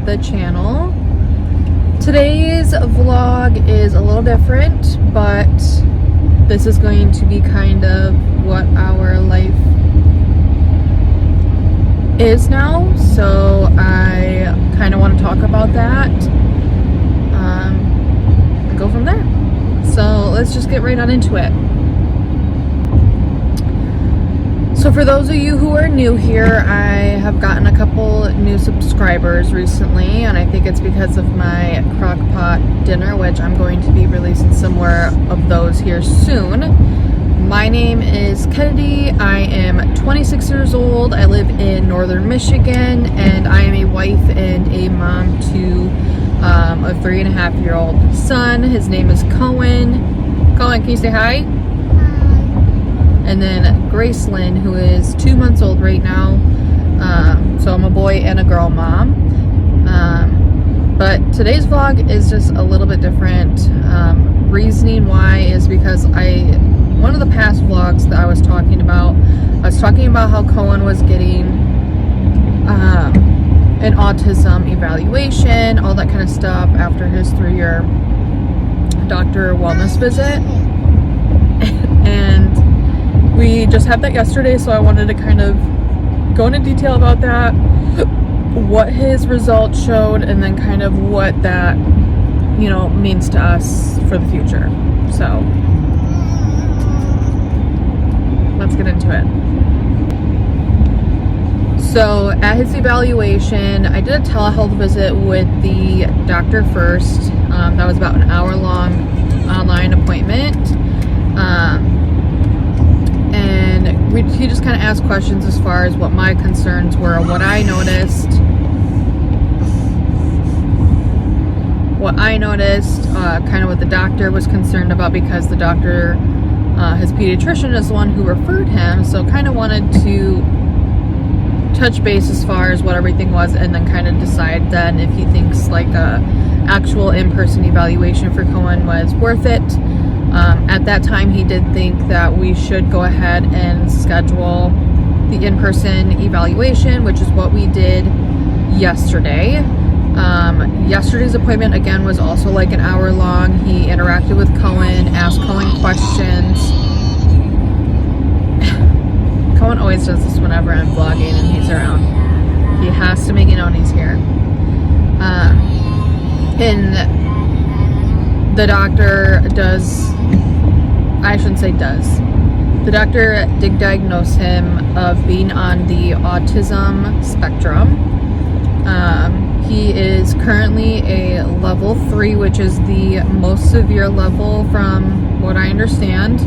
the channel. Today's vlog is a little different, but this is going to be kind of what our life is now, so I kind of want to talk about that and go from there. So let's just get right on into it. So for those of you who are new here, I have gotten a couple new subscribers recently, and I think it's because of my crock pot dinner, which I'm going to be releasing some more of those here soon. My name is Kennedy. I am 26 years old. I live in northern Michigan, and I am a wife and a mom to a 3.5-year-old son. His name is Cohen. Cohen, can you say hi? And then Gracelyn, who is 2 months old right now. So I'm a boy and a girl mom. But today's vlog is just a little bit different. Reasoning why is because one of the past vlogs that I was talking about how Cohen was getting an autism evaluation, all that kind of stuff after his 3-year doctor wellness visit. And we just had that yesterday, so I wanted to kind of go into detail about that, what his results showed, and then kind of what that, means to us for the future. So let's get into it. So at his evaluation, I did a telehealth visit with the doctor first. That was about an hour-long online appointment. He just kind of asked questions as far as what my concerns were, what I noticed, kind of what the doctor was concerned about, because the doctor, his pediatrician, is the one who referred him, so kind of wanted to touch base as far as what everything was, and then kind of decide then if he thinks like a actual in-person evaluation for Cohen was worth it. At that time, he did think that we should go ahead and schedule the in-person evaluation, which is what we did yesterday. Yesterday's appointment, again, was also like an hour long. He interacted with Cohen, asked Cohen questions. Cohen always does this whenever I'm vlogging and he's around. He has to make it known he's here. And the doctor the doctor did diagnose him of being on the Autism Spectrum. He is currently a level 3, which is the most severe level from what I understand.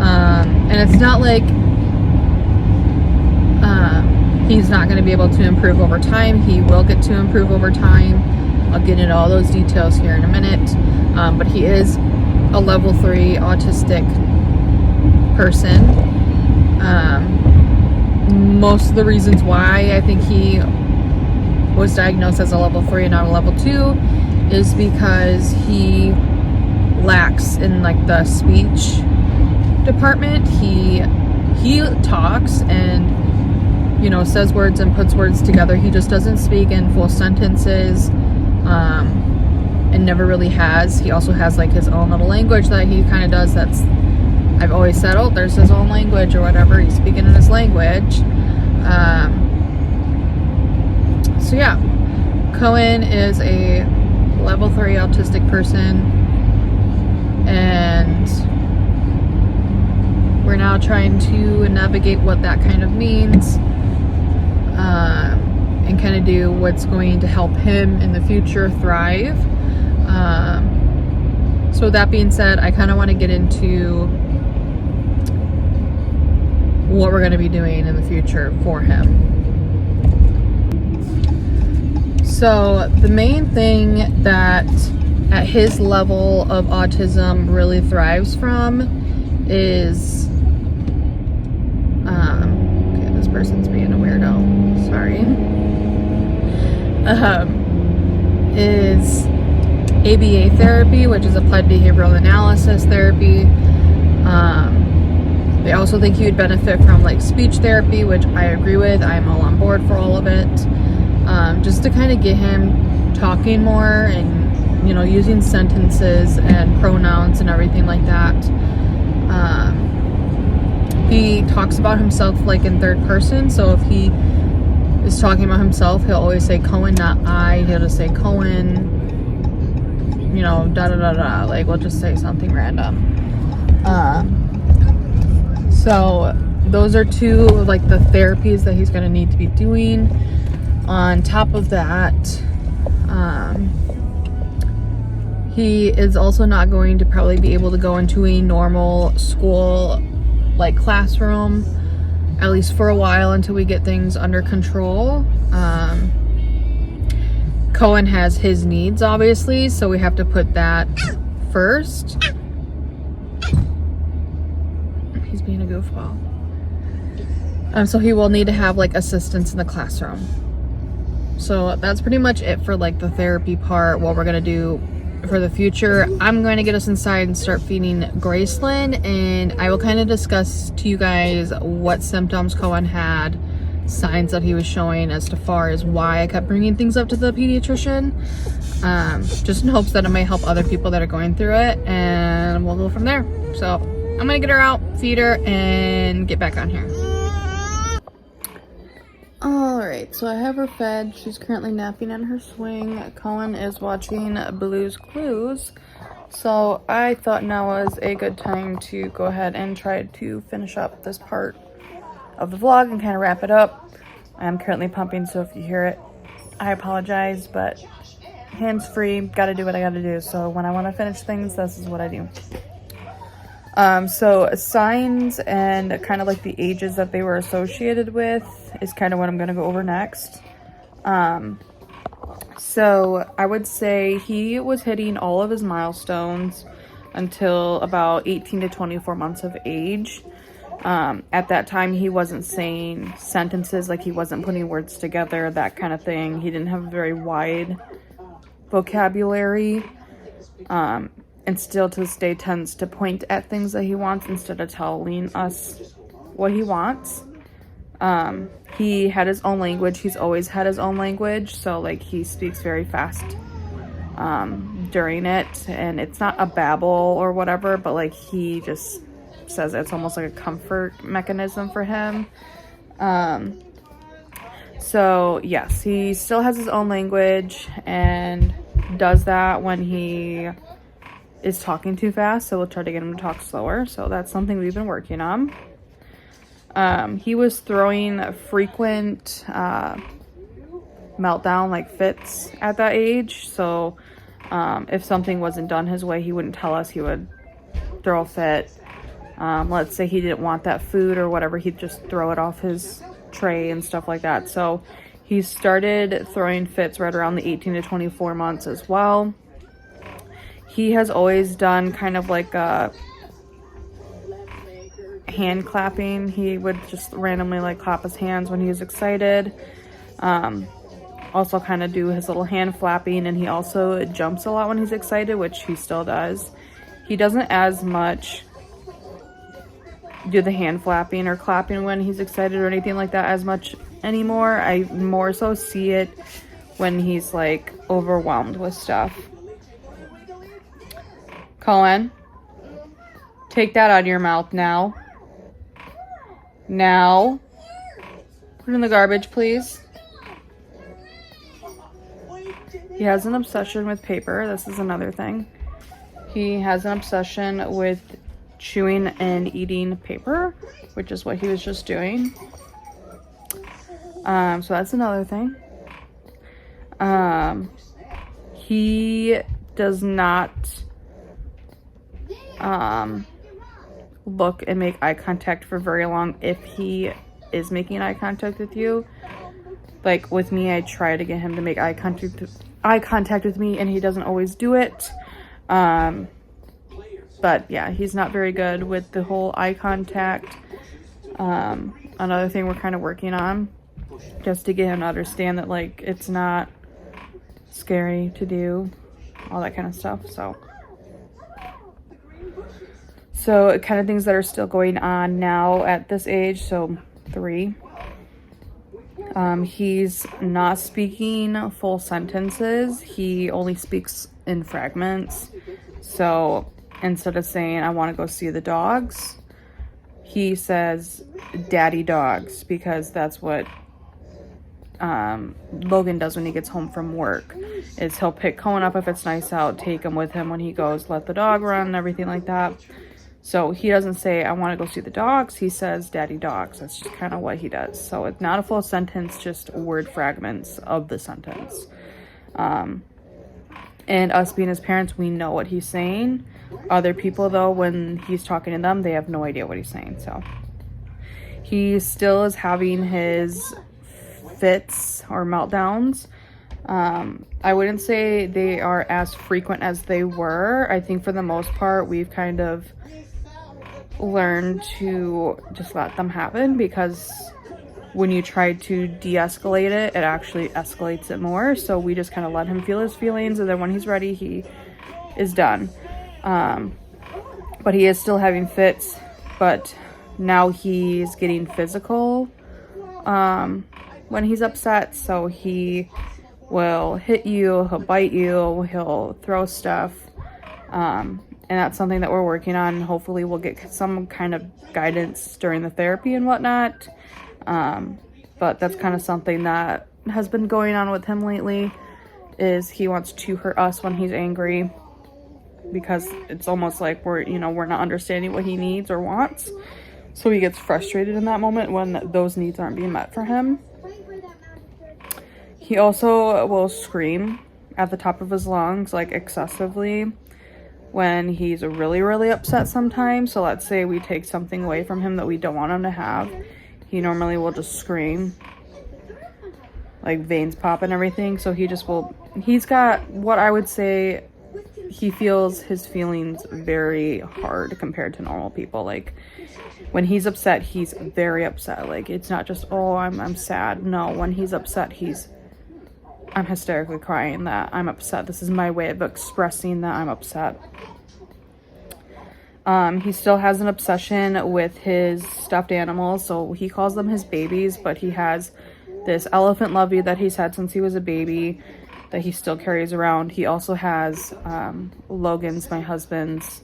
And it's not like he's not going to be able to improve over time. He will get to improve over time. I'll get into all those details here in a minute. But he is a level 3 autistic person. Most of the reasons why I think he was diagnosed as a level 3 and not a level 2 is because he lacks in like the speech department. He talks and says words and puts words together. He just doesn't speak in full sentences. And never really has. He also has like his own little language that he kind of does. I've always said, oh, there's his own language or whatever. He's speaking in his language. So yeah, Cohen is a level 3 autistic person, and we're now trying to navigate what that kind of means, and kind of do what's going to help him in the future thrive. So that being said, I kind of want to get into what we're going to be doing in the future for him. So the main thing that at his level of autism really thrives from is okay, this person's being a weirdo, sorry, is ABA therapy, which is applied behavioral analysis therapy. They also think he would benefit from like speech therapy, which I agree with. I'm all on board for all of it. just to kind of get him talking more and, you know, using sentences and pronouns and everything like that. He talks about himself like in third person, so if he is talking about himself, he'll always say Cohen, not I. He'll just say Cohen, you know, da da da da. Like, we'll just say something random. So those are two of like the therapies that he's going to need to be doing. On top of that, he is also not going to probably be able to go into a normal school like classroom, at least for a while, until we get things under control. Cohen has his needs, obviously, so we have to put that first. He's being a goofball. So he will need to have like assistance in the classroom. So that's pretty much it for like the therapy part. What we're gonna do for the future, I'm going to get us inside and start feeding Graceland, and I will kind of discuss to you guys what symptoms Cohen had, signs that he was showing, as to far as why I kept bringing things up to the pediatrician, just in hopes that it may help other people that are going through it, and we'll go from there. So I'm gonna get her out, feed her, and get back on here. Alright, so I have her fed. She's currently napping in her swing. Cohen is watching Blue's Clues. So I thought now was a good time to go ahead and try to finish up this part of the vlog and kind of wrap it up. I'm currently pumping, so if you hear it, I apologize, but hands-free, gotta do what I gotta do. So when I want to finish things, this is what I do. So signs and kind of like the ages that they were associated with is kind of what I'm going to go over next. So I would say he was hitting all of his milestones until about 18 to 24 months of age. At that time, he wasn't saying sentences, like he wasn't putting words together, that kind of thing. He didn't have a very wide vocabulary. And still to this day tends to point at things that he wants instead of telling us what he wants. He had his own language. He's always had his own language. So like he speaks very fast during it. And it's not a babble or whatever, but like he just says it's almost like a comfort mechanism for him. So yes, he still has his own language and does that when he is talking too fast, so we'll try to get him to talk slower. So that's something we've been working on. He was throwing frequent meltdown, like fits at that age. So if something wasn't done his way, he wouldn't tell us. He would throw a fit. Let's say he didn't want that food or whatever, he'd just throw it off his tray and stuff like that. So he started throwing fits right around the 18 to 24 months as well. He has always done kind of like a hand clapping. He would just randomly like clap his hands when he was excited. Also kind of do his little hand flapping, and he also jumps a lot when he's excited, which he still does. He doesn't as much do the hand flapping or clapping when he's excited or anything like that as much anymore. I more so see it when he's like overwhelmed with stuff. Cohen, take that out of your mouth now. Now. Put it in the garbage, please. He has an obsession with paper. This is another thing. He has an obsession with chewing and eating paper, which is what he was just doing. So that's another thing. He does not look and make eye contact for very long if he is making eye contact with you. Like with me, I try to get him to make eye contact with me, and he doesn't always do it. But yeah, he's not very good with the whole eye contact. Another thing we're kind of working on, just to get him to understand that like it's not scary to do, all that kind of stuff. So kind of things that are still going on now at this age, so 3. He's not speaking full sentences. He only speaks in fragments. So instead of saying, I want to go see the dogs, he says, daddy dogs, because that's what Logan does when he gets home from work, is he'll pick Cohen up if it's nice out, take him with him when he goes, let the dog run and everything like that. So he doesn't say, I want to go see the dogs. He says, daddy dogs. That's just kind of what he does. So it's not a full sentence, just word fragments of the sentence. And us being his parents, we know what he's saying. Other people, though, when he's talking to them, they have no idea what he's saying. So he still is having his fits or meltdowns. I wouldn't say they are as frequent as they were. I think for the most part, we've kind of learned to just let them happen, because when you try to de-escalate it, it actually escalates it more. So we just kind of let him feel his feelings, and then when he's ready, he is done. But he is still having fits, but now he's getting physical when he's upset. So he will hit you, he'll bite you, he'll throw stuff. And that's something that we're working on. Hopefully we'll get some kind of guidance during the therapy and whatnot. But that's kind of something that has been going on with him lately, is he wants to hurt us when he's angry, because it's almost like we're not understanding what he needs or wants. So he gets frustrated in that moment when those needs aren't being met for him. He also will scream at the top of his lungs, like excessively, when he's really, really upset sometimes. So let's say we take something away from him that we don't want him to have. He normally will just scream, like veins pop and everything. So he's got what I would say, he feels his feelings very hard compared to normal people. Like when he's upset, he's very upset. Like it's not just, oh, I'm sad. No, when he's upset, I'm hysterically crying that I'm upset. This is my way of expressing that I'm upset. He still has an obsession with his stuffed animals. So he calls them his babies, but he has this elephant lovey that he's had since he was a baby that he still carries around. He also has Logan's, my husband's,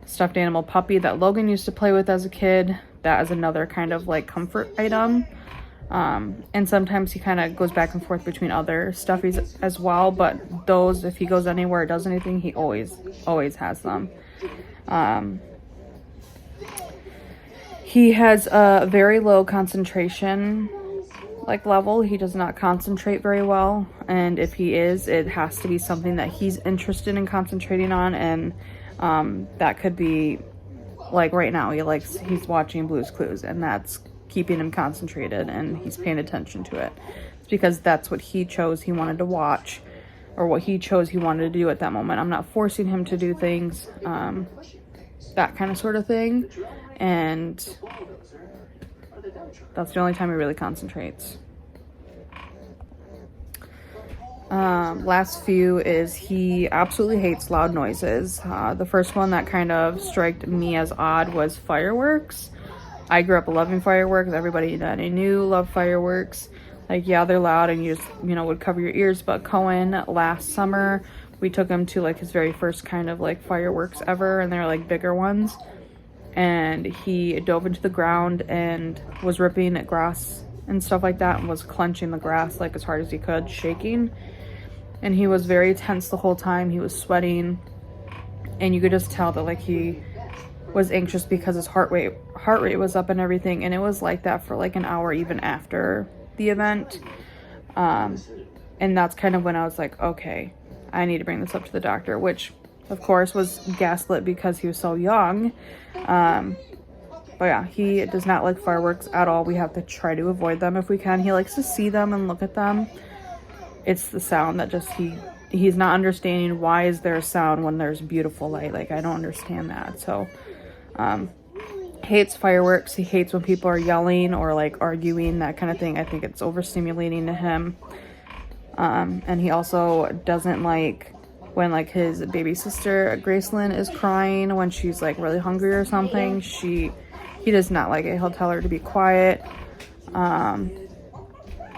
stuffed animal puppy that Logan used to play with as a kid. That is another kind of like comfort item. And sometimes he kind of goes back and forth between other stuffies as well, but those, if he goes anywhere or does anything, he always has them. He has a very low concentration level. He does not concentrate very well, and if he is, it has to be something that he's interested in concentrating on, and that could be like right now he's watching Blue's Clues, and that's keeping him concentrated and he's paying attention to it. It's because that's what he chose he wanted to watch, or what he chose he wanted to do at that moment. I'm not forcing him to do things, that kind of sort of thing, and that's the only time he really concentrates. Last few is he absolutely hates loud noises. The first one that kind of struck me as odd was fireworks. I grew up loving fireworks. Everybody that I knew loved fireworks. Like, yeah, they're loud and you just, would cover your ears. But Cohen, last summer, we took him to like his very first kind of like fireworks ever, and they're like bigger ones. And he dove into the ground and was ripping at grass and stuff like that, and was clenching the grass like as hard as he could, shaking. And he was very tense the whole time. He was sweating, and you could just tell that like he was anxious because his heart rate was up and everything. And it was like that for like an hour even after the event. And that's kind of when I was like, okay, I need to bring this up to the doctor, which of course was gaslit because he was so young. But yeah, he does not like fireworks at all. We have to try to avoid them if we can. He likes to see them and look at them. It's the sound that just he's not understanding, why is there a sound when there's beautiful light? Like, I don't understand that. So hates fireworks. He hates when people are yelling or like arguing, that kind of thing. I think it's overstimulating to him. And he also doesn't like when like his baby sister Gracelyn is crying when she's like really hungry or something. He does not like it. He'll tell her to be quiet.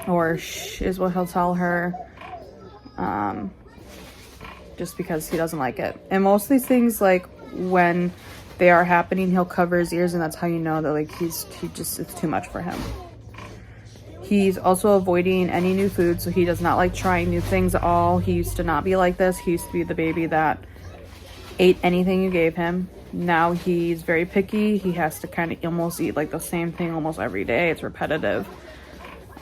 or shh is what he'll tell her, just because he doesn't like it. And most of these things, like when they are happening, he'll cover his ears, and that's how you know that like it's too much for him. He's also avoiding any new food, so he does not like trying new things at all. He used to not be like this. He used to be the baby that ate anything you gave him. Now he's very picky. He has to kind of almost eat like the same thing almost every day. It's repetitive.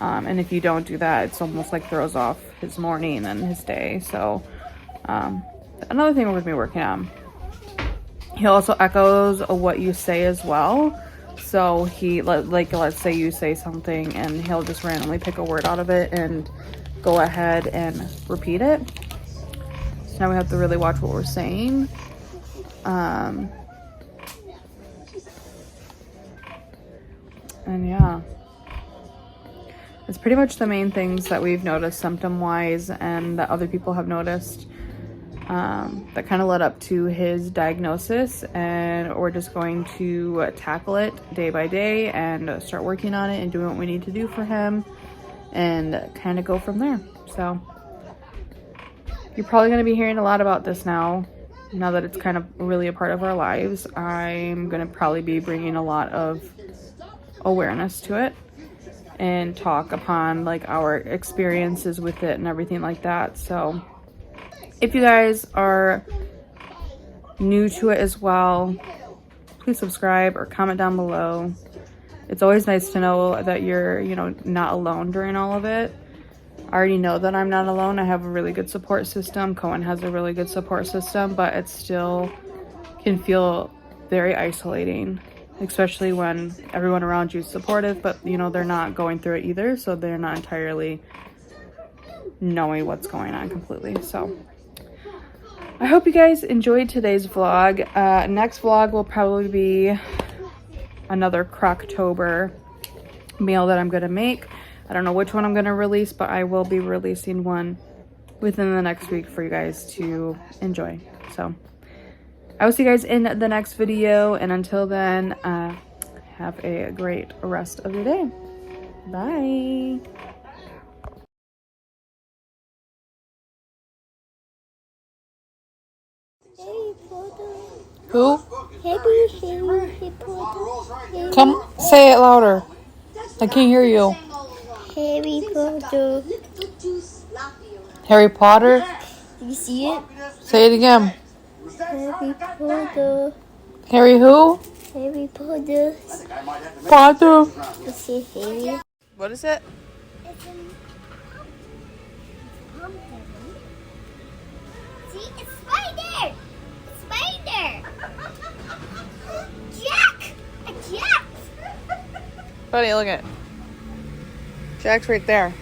And if you don't do that, it's almost like throws off his morning and his day. So another thing we're going to be working on. He also echoes what you say as well. So he, like, let's say you say something and he'll just randomly pick a word out of it and go ahead and repeat it. So now we have to really watch what we're saying. And yeah, it's pretty much the main things that we've noticed symptom-wise and that other people have noticed. That kind of led up to his diagnosis, and we're just going to tackle it day by day and start working on it and doing what we need to do for him and kind of go from there. So you're probably going to be hearing a lot about this now that it's kind of really a part of our lives. I'm going to probably be bringing a lot of awareness to it and talk upon like our experiences with it and everything like that. So if you guys are new to it as well, please subscribe or comment down below. It's always nice to know that you're, not alone during all of it. I already know that I'm not alone. I have a really good support system. Cohen has a really good support system, but it still can feel very isolating, especially when everyone around you is supportive, but they're not going through it either, so they're not entirely knowing what's going on completely. So I hope you guys enjoyed today's vlog. Next vlog will probably be another Croctober meal that I'm gonna make. I don't know which one I'm gonna release, but I will be releasing one within the next week for you guys to enjoy. So I will see you guys in the next video, and until then, have a great rest of your day. Bye. Who? Harry Potter. Come say it louder. I can't hear you. Harry Potter. Harry Potter? Do you see it? Say it again. Harry Potter. Harry who? Harry Potter. Potter. You see Harry? What is it? It's a pumpkin. See, it's spider. It's spider. Jack. A Jack. Buddy, look at it. Jack's right there.